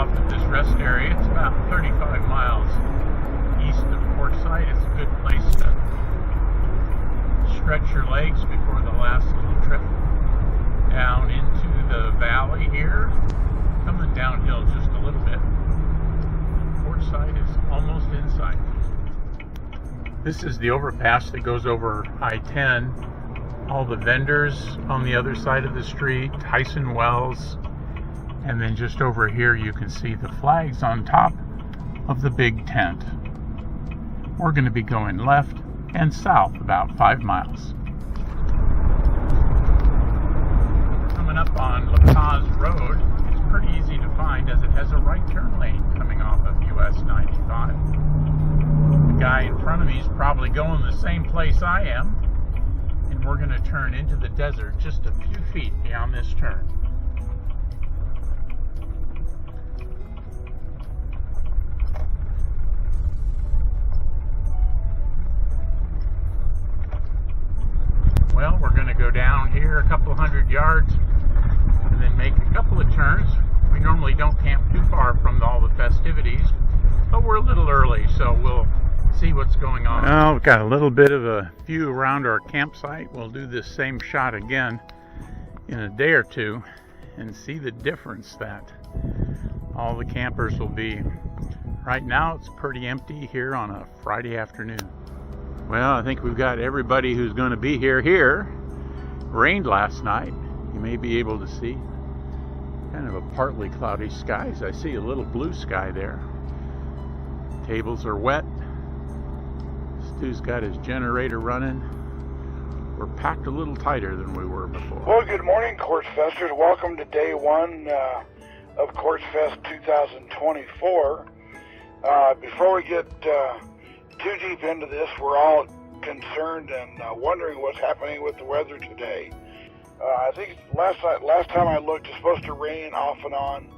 off at this rest area. It's about 35 miles east of Quartzsite. It's a good place to stretch your legs before the last little trip down into the valley here. Coming downhill just a little bit. Quartzsite is almost in sight. This is the overpass that goes over I-10. All the vendors on the other side of the street, Tyson Wells, and then just over here you can see the flags on top of the big tent. We're going to be going left and south about 5 miles. Coming up on La Paz Road, it's pretty easy to find as it has a right turn lane coming off of US 95. The guy in front of me is probably going the same place I am, and we're going to turn into the desert just a few feet beyond this turn. Well, we're going to go down here a couple hundred yards and then make a couple of turns. We normally don't camp too far from all the festivities, but we're a little early, so we'll see what's going on. Well, we've got a little bit of a view around our campsite. We'll do this same shot again in a day or two and see the difference that all the campers will be. Right now it's pretty empty here on a Friday afternoon. Well, I think we've got everybody who's going to be here. Rained last night. You may be able to see kind of a partly cloudy skies. I see a little blue sky there. Tables are wet. Stu's got his generator running. We're packed a little tighter than we were before. Well, good morning, Quartzfesters. Welcome to day one of Quartzfest 2024. Before we get too deep into this, we're all concerned and wondering what's happening with the weather today. I think last time I looked, it's supposed to rain off and on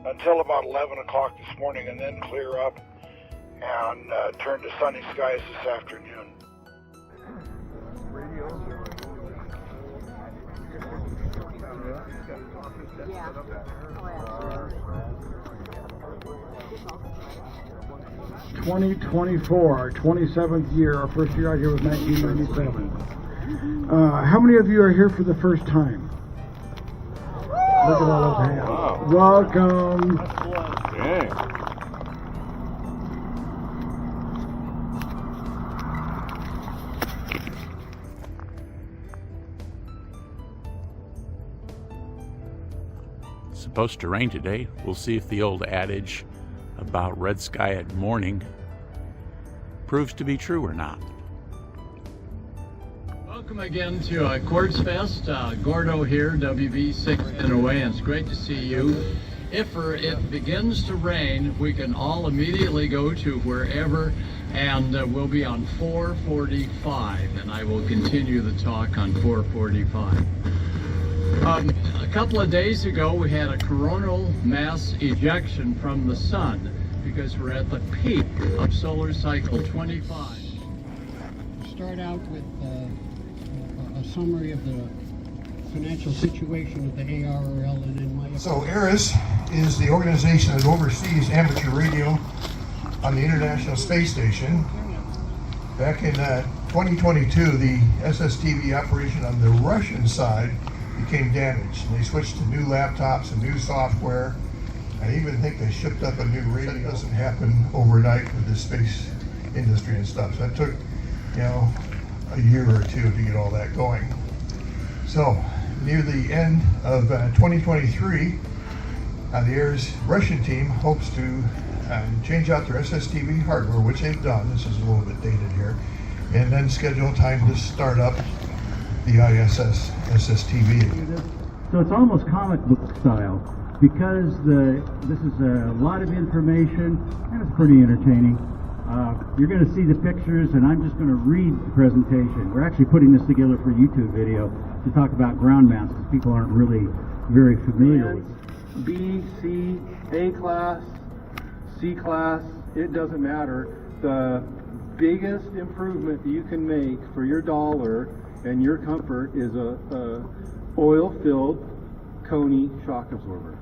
until about 11 o'clock this morning and then clear up and turn to sunny skies this afternoon. 2024, our 27th year. Our first year out here was 1997. How many of you are here for the first time? Look at all those hands. Wow. Welcome. Dang. It's supposed to rain today. We'll see if the old adage about red sky at morning proves to be true or not. Welcome again to Quartzfest. Gordo here, WV6NOA, and it's great to see you. If it begins to rain, we can all immediately go to wherever, and we'll be on 445, and I will continue the talk on 445. A couple of days ago, we had a coronal mass ejection from the sun because we're at the peak of solar cycle 25. Start out with a summary of the financial situation of the ARRL and NY. So ARIS is the organization that oversees amateur radio on the International Space Station. Back in 2022, the SSTV operation on the Russian side became damaged. And they switched to new laptops and new software. I even think they shipped up a new radio. It doesn't happen overnight with the space industry and stuff. So it took, a year or two to get all that going. So near the end of 2023, the ARIS Russian team hopes to change out their SSTV hardware, which they've done. This is a little bit dated here, and then schedule time to start up the ISS SSTV. So it's almost comic book style because this is a lot of information and it's pretty entertaining. You're going to see the pictures and I'm just going to read the presentation. We're actually putting this together for a YouTube video to talk about ground mounts because people aren't really very familiar with it. B, C, A class, C class, it doesn't matter. The biggest improvement you can make for your dollar and your comfort is a oil-filled Coney shock absorber.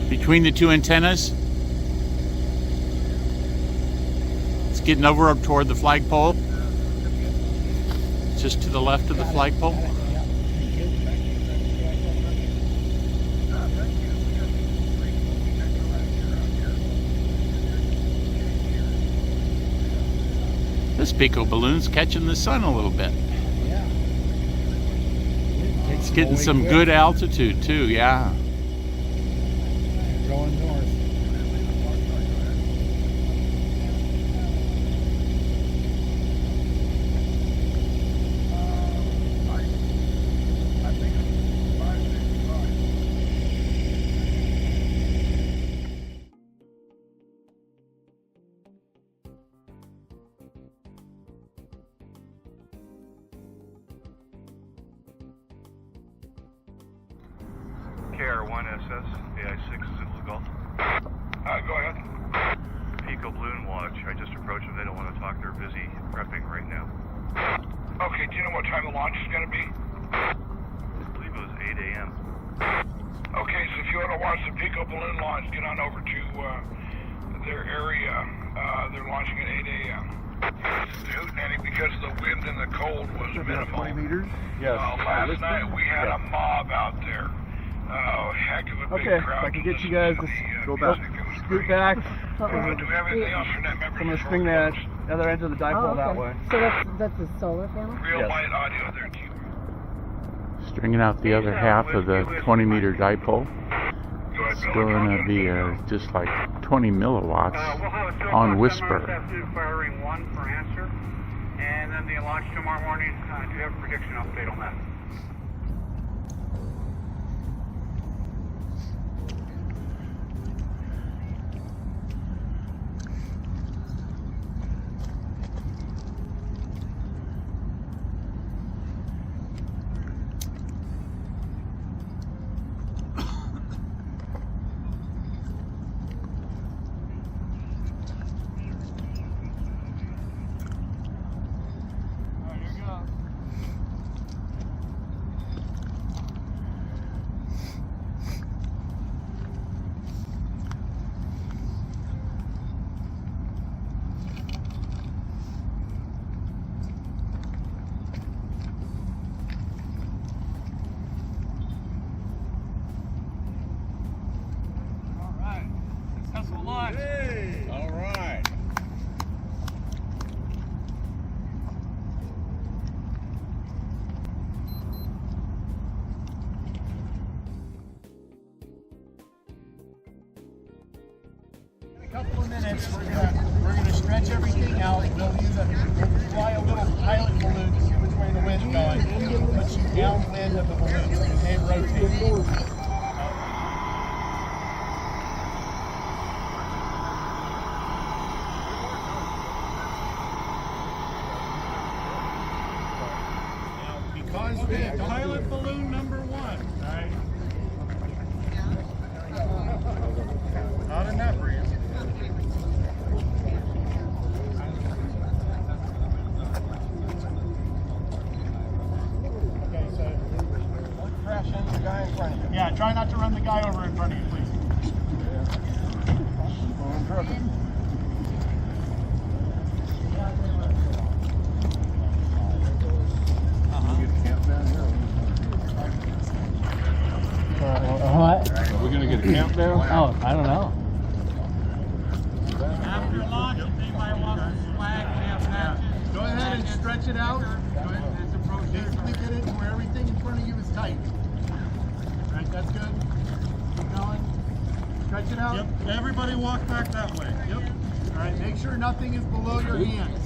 Between the two antennas, it's getting over up toward the flagpole, just to the left of the flagpole. This Pico balloon's catching the sun a little bit. It's getting some good altitude too, yeah. Going north. KR1SS, AI6 is in Golf. Go ahead. Pico Balloon Watch. I just approached them. They don't want to talk. They're busy prepping right now. Okay, do you know what time the launch is going to be? I believe it was 8 a.m. Okay, so if you want to watch the Pico Balloon launch, get on over to their area. They're launching at 8 a.m. It's hootenanny because the wind and the cold was minimal. 20 meters? Yes. Last night we had a mob out there. Heck of a big Okay, crowd. if I can get you guys to go back, scoot back. Do everything else for net members. I'm going to swing the other end of the dipole that way. So that's a solar panel? Real light audio there, too. Stringing out the other half of the 20-meter dipole. It's going to be just like 20 milliwatts on Whisper. Firing 1 for answer, and then the launch tomorrow morning. Do you have a prediction update on that? Hey. All right. In a couple of minutes, we're gonna stretch everything out. We'll fly a little pilot balloon to see which way the wind's going. Put you downwind of the balloon and rotate. Pilot balloon number 1, right? Not enough for you. Okay, so don't crash into the guy in front of you. Yeah, try not to run the guy over in front of you, please. What? Are we going to get a countdown? Oh, I don't know. After launch, if anybody wants to flag, we have patches. Go ahead and stretch it out. Go ahead and approach Basically get it to where everything in front of you is tight. Right That's good. Keep going. Stretch it out. Yep. Everybody walk back that way. Yep. All right. Make sure nothing is below your hands.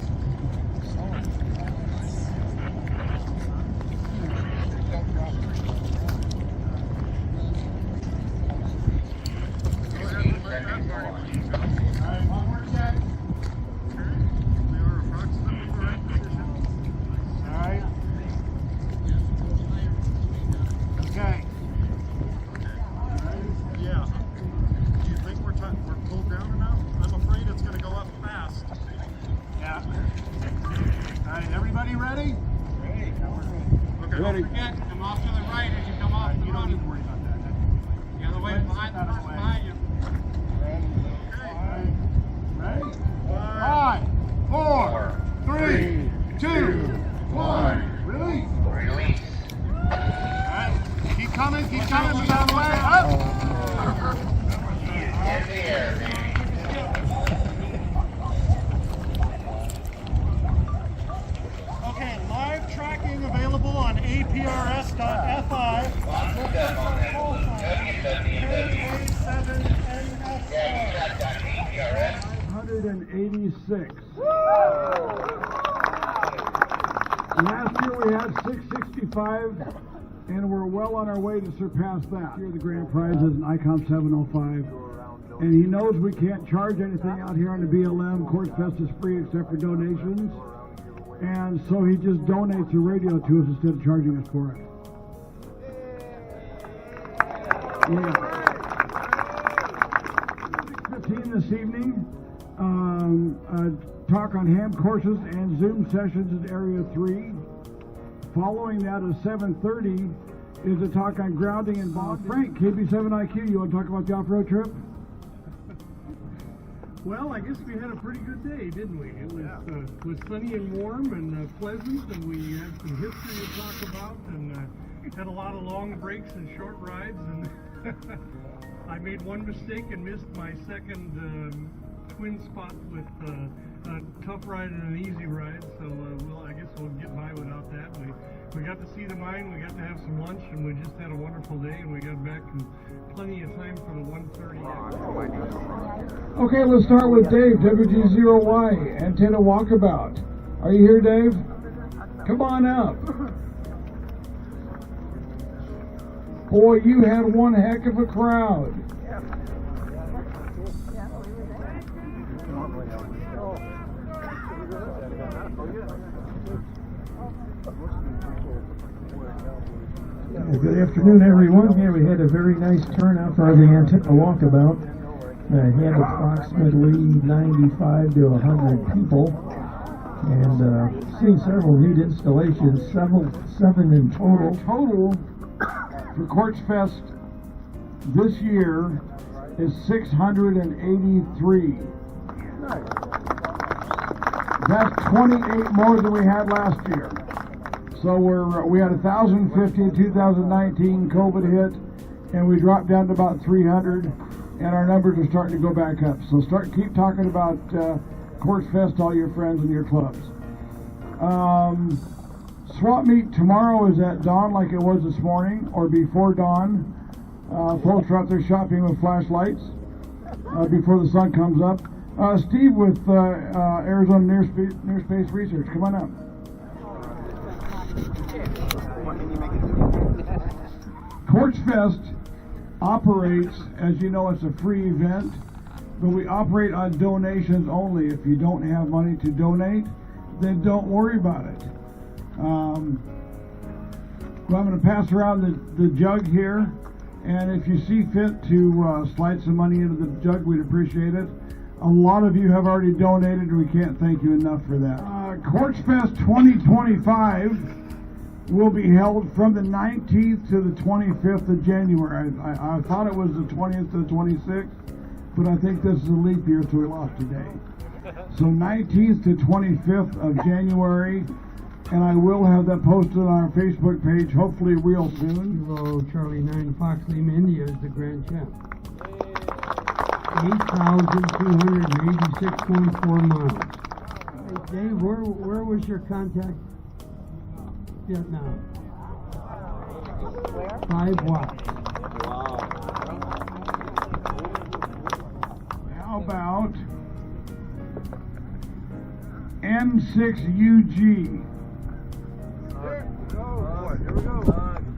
Ready? Okay. Don't forget, come off to the right as you come off the road. You don't need to worry about that. The other way behind you. Okay. Ready? 5, 4, 3, 2, 1. Release. Release. Alright. Keep coming without way. Up. In the air. Okay, live tracking available on aprs.fi. 186. Last year we had 665, and we're well on our way to surpass that. Here the grand prize is an ICOM 705, and he knows we can't charge anything out here on the BLM. Quartzfest is free except for donations, and so he just donates a radio to us instead of charging us for it. Yeah. 6:15 this evening. Talk on ham courses and Zoom sessions in Area 3. Following that at 7:30 is a talk on grounding and bog. Frank, KB7IQ, you want to talk about the off-road trip? Well, I guess we had a pretty good day, didn't we? It was sunny and warm and pleasant, and we had some history to talk about, and had a lot of long breaks and short rides, and I made one mistake and missed my second twin spot with a tough ride and an easy ride, so I guess we'll get by without that. We got to see the mine, we got to have some lunch, and we just had a wonderful day, and we got back in plenty of time for the 1:30. Okay, let's start with Dave, WG0Y, Antenna Walkabout. Are you here, Dave? Come on up. Boy, you had one heck of a crowd. Good afternoon, everyone. Here we had a very nice turnout for the Antenna Walkabout. Had approximately 95 to 100 people, and seen several neat installations, seven in total. Total for Quartzfest this year is 683. That's 28 more than we had last year. So we had 1,050 in 2019, COVID hit, and we dropped down to about 300, and our numbers are starting to go back up. So keep talking about Quartzfest to all your friends and your clubs. Swap meet tomorrow is at dawn like it was this morning, or before dawn. Folks are out there shopping with flashlights before the sun comes up. Steve with Arizona Near Space Research, come on up. Quartzfest operates, as you know, it's a free event, but we operate on donations only. If you don't have money to donate, then don't worry about it. I'm going to pass around the jug here, and if you see fit to slide some money into the jug, we'd appreciate it. A lot of you have already donated, and we can't thank you enough for that. Quartzfest 2025 will be held from the 19th to the 25th of January. I thought it was the 20th to the 26th, but I think this is a leap year, so we lost a day. So 19th to 25th of January, and I will have that posted on our Facebook page, hopefully real soon. Hello, Charlie 9 Fox Lima India is the grand champ. 8,286.4 miles. Hey, Dave, where was your contact? Vietnam. 5 watts. about N6UG?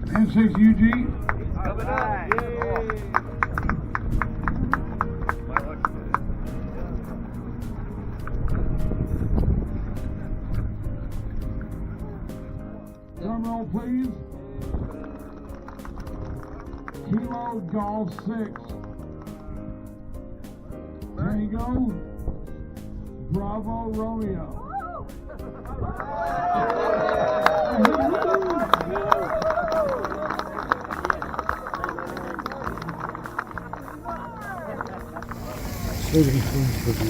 N6UG? Drum roll, please. Kilo Golf 6. Tango Bravo Romeo. Saving food for the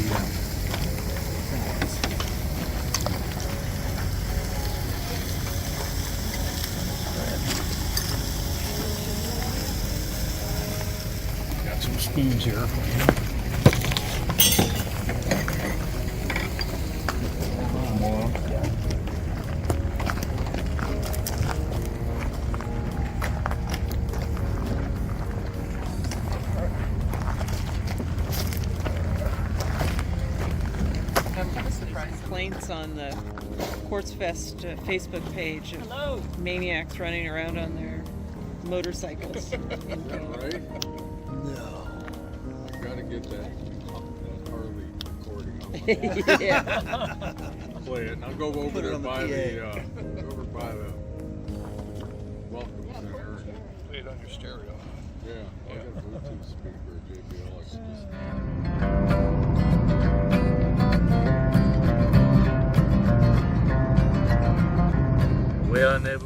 got some spoons here for you. Complaints on the Quartzfest Facebook page of maniacs running around on their motorcycles. Right? No. I gotta get that Harley recording. Yeah. Play it. And I'll go over there by the welcome center. Play it on your stereo. Yeah. I got a Bluetooth speaker, JBL. It's just... We are never